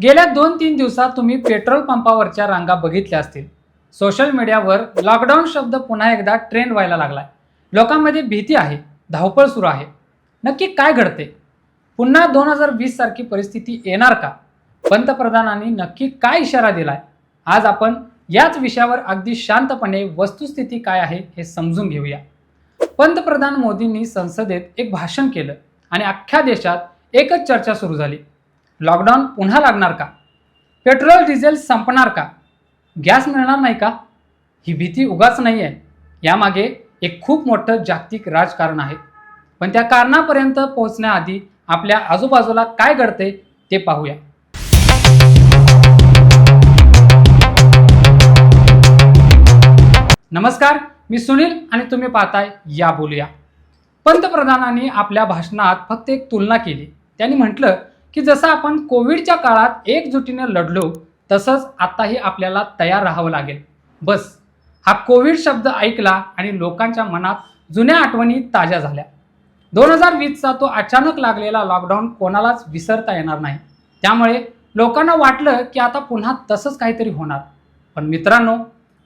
गेल्या 2-3 दिवसात तुम्ही पेट्रोल पंपावरच्या रांगा बघितल्या असतील। सोशल मीडियावर लॉकडाऊन शब्द पुन्हा एकदा ट्रेंड व्हायला लागलाय। लोकांमध्ये भीती आहे, धावपळ सुरू आहे। नक्की काय घडते? पुन्हा 2020 सारखी परिस्थिती येणार का? पंतप्रधानांनी नक्की काय इशारा दिलाय? आज आपण याच विषयावर अगदी शांतपणे वस्तुस्थिती काय आहे हे समजून घेऊया। पंतप्रधान मोदींनी संसदेत एक भाषण केलं आणि अख्ख्या देशात एकच चर्चा सुरू झाली। लॉकडाऊन पुन्हा लागणार का? पेट्रोल डिझेल संपणार का? गॅस मिळणार नाही का? ही भीती उगाच नाही आहे, यामागे एक खूप मोठं जागतिक राजकारण आहे। पण त्या कारणापर्यंत पोहोचण्याआधी आपल्या आजूबाजूला काय घडते ते पाहूया। नमस्कार, मी सुनील आणि तुम्ही पाहताय या बोलूया। पंतप्रधानांनी आपल्या भाषणात फक्त एक तुलना केली। त्यांनी म्हटलं की जसं आपण कोविडच्या काळात एकजुटीने लढलो तसंच आताही आपल्याला तयार राहावं लागेल। बस हा कोविड शब्द ऐकला आणि लोकांच्या मनात जुन्या आठवणी ताज्या झाल्या। 2020चा तो अचानक लागलेला लॉकडाऊन कोणालाच विसरता येणार नाही। त्यामुळे लोकांना वाटलं की आता पुन्हा तसंच काहीतरी होणार। पण मित्रांनो,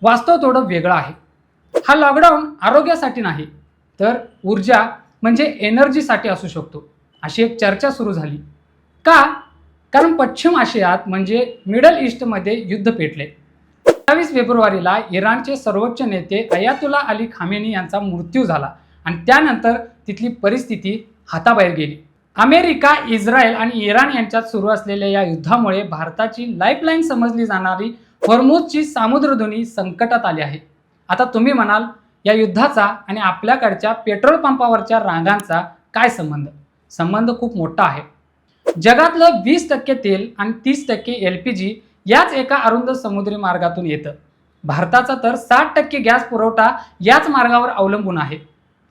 वास्तव थोडं वेगळं आहे। हा लॉकडाऊन आरोग्यासाठी नाही तर ऊर्जा म्हणजे एनर्जीसाठी असू शकतो, अशी एक चर्चा सुरू झाली। का? कारण पश्चिम आशियात म्हणजे मिडल ईस्टमध्ये युद्ध पेटले। 27 फेब्रुवारीला इराणचे सर्वोच्च नेते अयातुल्ला अली खामेनी यांचा मृत्यू झाला आणि त्यानंतर तिथली परिस्थिती हाताबाहेर गेली। अमेरिका, इस्रायल आणि इराण यांच्यात सुरू असलेल्या या युद्धामुळे भारताची लाईफलाईन समजली जाणारी हॉर्मुझची सामुद्रधुनी संकटात आली आहे। आता तुम्ही म्हणाल, या युद्धाचा आणि आपल्याकडच्या पेट्रोल पंपावरच्या रांगांचा काय संबंध? संबंध खूप मोठा आहे। जगातलं 20% तेल आणि 30% LPG याच एका अरुंद समुद्री मार्गातून येतं। भारताचा तर 60% गॅस पुरवठा याच मार्गावर अवलंबून आहे।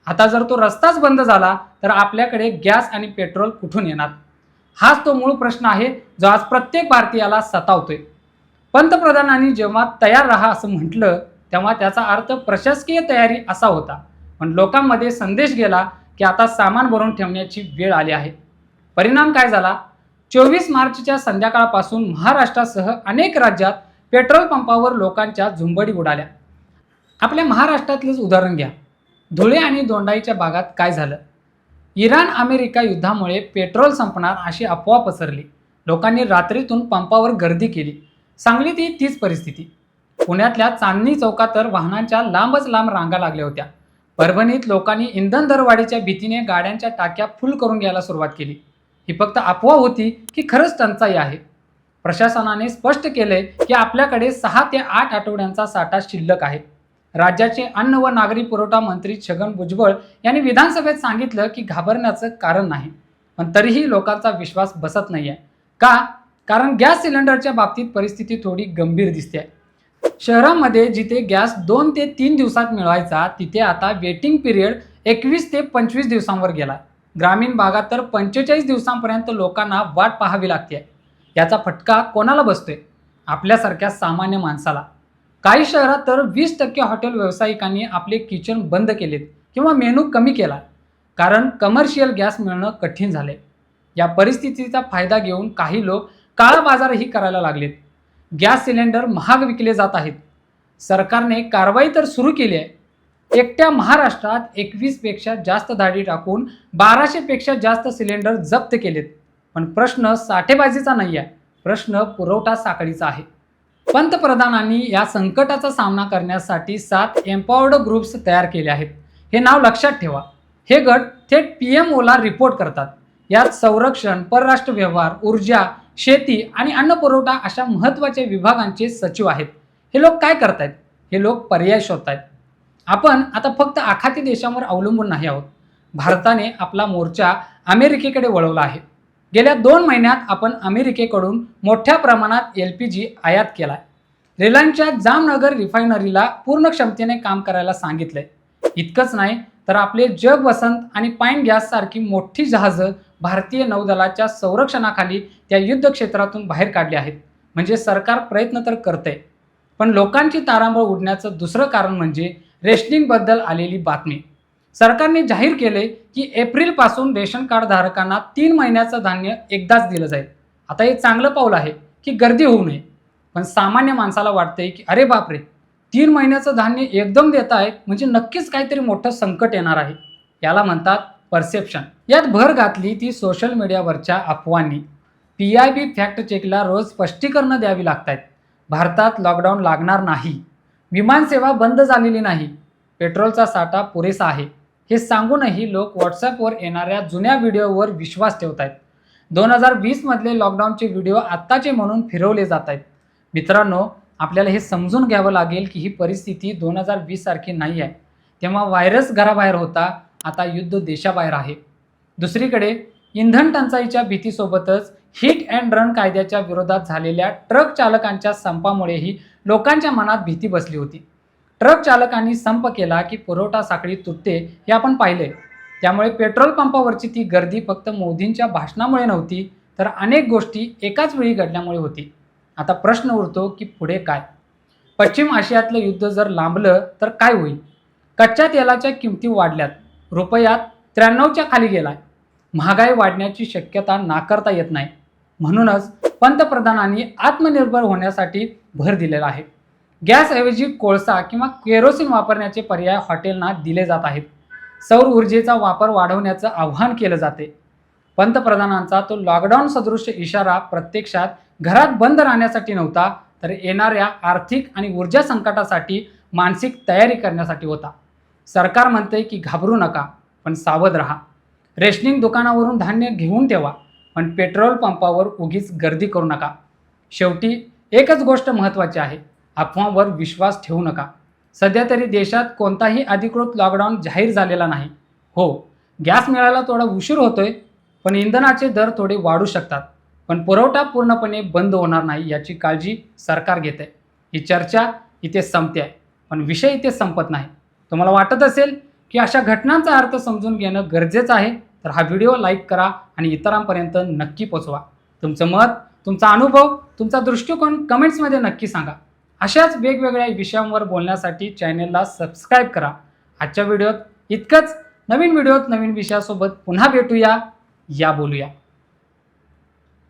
आता जर तो रस्ताच बंद झाला तर आपल्याकडे गॅस आणि पेट्रोल कुठून येणार? हाच तो मूळ प्रश्न आहे जो आज प्रत्येक भारतीयाला सतावतोय। पंतप्रधानांनी जेव्हा तयार राहा असं म्हटलं तेव्हा त्याचा अर्थ प्रशासकीय तयारी असा होता, पण लोकांमध्ये संदेश गेला की आता सामान भरून ठेवण्याची वेळ आली आहे। परिणाम काय झाला? 24 मार्चच्या संध्याकाळपासून महाराष्ट्रासह अनेक राज्यात पेट्रोल पंपावर लोकांच्या झुंबडी उडाल्या। आपल्या महाराष्ट्रातलेच उदाहरण घ्या। धुळे आणि दोंडाईच्या भागात काय झालं? इराण अमेरिका युद्धामुळे पेट्रोल संपणार अशी अफवा पसरली। लोकांनी रात्रीतून पंपावर गर्दी केली। सांगलीतही तीच परिस्थिती। पुण्यातल्या चांदणी चौकात तर वाहनांच्या लांबच लांब रांगा लागल्या होत्या। परभणीत लोकांनी इंधन दरवाढीच्या भीतीने गाड्यांच्या टाक्या फुल करून घ्यायला सुरुवात केली। ही फक्त अफवा होती की खरंच टंचाई आहे? प्रशासनाने स्पष्ट केले की आपल्याकडे 6 ते 8 आठवड्यांचा साठा शिल्लक आहे। राज्याचे अन्न व नागरी पुरवठा मंत्री छगन भुजबळ यांनी विधानसभेत सांगितलं की घाबरण्याचं कारण नाही, पण तरीही लोकांचा विश्वास बसत नाहीये। का? कारण गॅस सिलेंडरच्या बाबतीत परिस्थिती थोडी गंभीर दिसते। शहरामध्ये जिथे गॅस 2 ते 3 दिवसात मिळवायचा तिथे आता वेटिंग पिरियड 21 ते 25 दिवसांवर गेला। ग्रामीण भागात तर 45 दिवसांपर्यंत लोकांना वाट पाहावी लागते। याचा फटका कोणाला बसतोय? आपल्यासारख्या सामान्य माणसाला। काही शहरात तर 20% हॉटेल व्यावसायिकांनी आपले किचन बंद केलेत किंवा मेनू कमी केला, कारण कमर्शियल गॅस मिळणं कठीण झाले। या परिस्थितीचा फायदा घेऊन काही लोक काळा बाजारही करायला लागलेत। गॅस सिलेंडर महाग विकले जात आहेत। सरकारने कारवाई तर सुरू केली आहे। एकट्या महाराष्ट्रात 21 पेक्षा जास्त धाडी टाकून 1200 पेक्षा जास्त सिलेंडर जप्त केलेत। पण प्रश्न साठेबाजीचा नाही आहे, प्रश्न पुरवठा साखळीचा आहे। पंतप्रधानांनी या संकटाचा सामना करण्यासाठी 7 एम्पॉवर्ड ग्रुप्स तयार केले आहेत। हे नाव लक्षात ठेवा। हे गट थेट PMOला रिपोर्ट करतात। यात संरक्षण, परराष्ट्र व्यवहार, ऊर्जा, शेती आणि अन्न पुरवठा अशा महत्त्वाच्या विभागांचे सचिव आहेत। हे लोक काय करतायत? हे लोक पर्याय शोधतायत। आपण आता फक्त आखाती देशांवर अवलंबून नाही आहोत। भारताने आपला मोर्चा अमेरिकेकडे वळवला आहे। गेल्या 2 महिन्यात आपण अमेरिकेकडून मोठ्या प्रमाणात LPG आयात केलाय। रिलायन्सच्या जामनगर रिफायनरीला पूर्ण क्षमतेने काम करायला सांगितलंय। इतकंच नाही तर आपले जग वसंत आणि पाईन गॅस सारखी मोठी जहाजं भारतीय नौदलाच्या संरक्षणाखाली त्या युद्ध क्षेत्रातून बाहेर काढली आहेत। म्हणजे सरकार प्रयत्न तर करतंय, पण लोकांची तारांबळ उडण्याचं दुसरं कारण म्हणजे रेशनिंगबद्दल आलेली बातमी। सरकारने जाहीर केले की एप्रिलपासून रेशन कार्ड धारकांना 3 महिन्याचं धान्य एकदाच दिलं जाईल। आता हे चांगलं पाऊल आहे की गर्दी होऊ नये, पण सामान्य माणसाला वाटतंय की अरे बापरे, 3 महिन्याचं धान्य एकदम देत आहेत म्हणजे नक्कीच काहीतरी मोठं संकट येणार आहे. याला म्हणतात परसेप्शन. यात भर घातली ती सोशल मीडियावरच्या अफवांनी. PIB फॅक्ट चेकला रोज स्पष्टीकरणं द्यावी लागतात. भारतात लॉकडाऊन लागणार नाही, विमानसेवा बंद झालेली नाही, पेट्रोलचा साठा पुरेसा आहे हे सांगूनही लोक व्हॉट्सअपवर येणाऱ्या जुन्या व्हिडिओवर विश्वास ठेवत आहेत. 2020 मधले लॉकडाऊनचे व्हिडिओ आत्ताचे म्हणून फिरवले जात आहेत. मित्रांनो, आपल्याला हे समजून घ्यावं लागेल की ही परिस्थिती 2020 सारखी नाही आहे. तेव्हा व्हायरस घराबाहेर होता, आता युद्ध देशाबाहेर आहे. दुसरीकडे इंधन टंचाईच्या भीतीसोबतच हिट अँड रन कायद्याच्या विरोधात झालेल्या ट्रक चालकांच्या संपामुळेही लोकांच्या मनात भीती बसली होती. ट्रक चालकांनी संप केला की पुरवठा साखळी तुटते हे आपण पाहिले. त्यामुळे पेट्रोल पंपावरची ती गर्दी फक्त मोदींच्या भाषणामुळे नव्हती, तर अनेक गोष्टी एकाच वेळी घडल्यामुळे होती. आता प्रश्न उरतो की पुढे काय? पश्चिम आशियातलं युद्ध जर लांबलं तर काय होईल? कच्च्या तेलाच्या किमती वाढल्यात, रुपया 93च्या खाली गेलाय, महागाई वाढण्याची शक्यता नाकारता येत नाही. म्हणूनच पंतप्रधानांनी आत्मनिर्भर होण्यासाठी भर दिलेला आहे. गॅसऐवजी कोळसा किंवा केरोसिन वापरण्याचे पर्याय हॉटेलना दिले जात आहेत. सौर ऊर्जेचा वापर वाढवण्याचं आवाहन केलं जाते. पंतप्रधानांचा तो लॉकडाऊन सदृश इशारा प्रत्यक्षात घरात बंद राहण्यासाठी नव्हता, तर येणाऱ्या आर्थिक आणि ऊर्जा संकटासाठी मानसिक तयारी करण्यासाठी होता. सरकार म्हणते की घाबरू नका, पण सावध राहा. रेशनिंग दुकानावरून धान्य घेऊन ठेवा, पण पेट्रोल पंपावर उगीच गर्दी करू नका. शेवटी एकच गोष्ट महत्त्वाची आहे, अफवांवर विश्वास ठेवू नका. सध्या तरी देशात कोणताही अधिकृत लॉकडाऊन जाहीर झालेला नाही. हो, गॅस मिळायला थोडा उशीर होतोय, पण इंधनाचे दर थोडे वाढू शकतात, पण पुरवठा पूर्णपणे बंद होणार नाही याची काळजी सरकार घेते. ही चर्चा इथे संपते आहे, पण विषय इथे संपत नाही. तुम्हाला वाटत असेल की अशा घटनांचा अर्थ समजून घेणं गरजेचं आहे, तर हा व्हिडिओ लाईक करा आणि इतरांपर्यंत नक्की पोचवा. तुमचं मत, तुमचा अनुभव, तुमचा दृष्टिकोन कमेंट्समध्ये नक्की सांगा. अशाच वेगवेगळ्या विषयांवर बोलण्यासाठी चॅनेलला सबस्क्राईब करा. आजच्या व्हिडिओत इतकंच. नवीन व्हिडिओत नवीन विषयासोबत पुन्हा भेटूया. या बोलूया.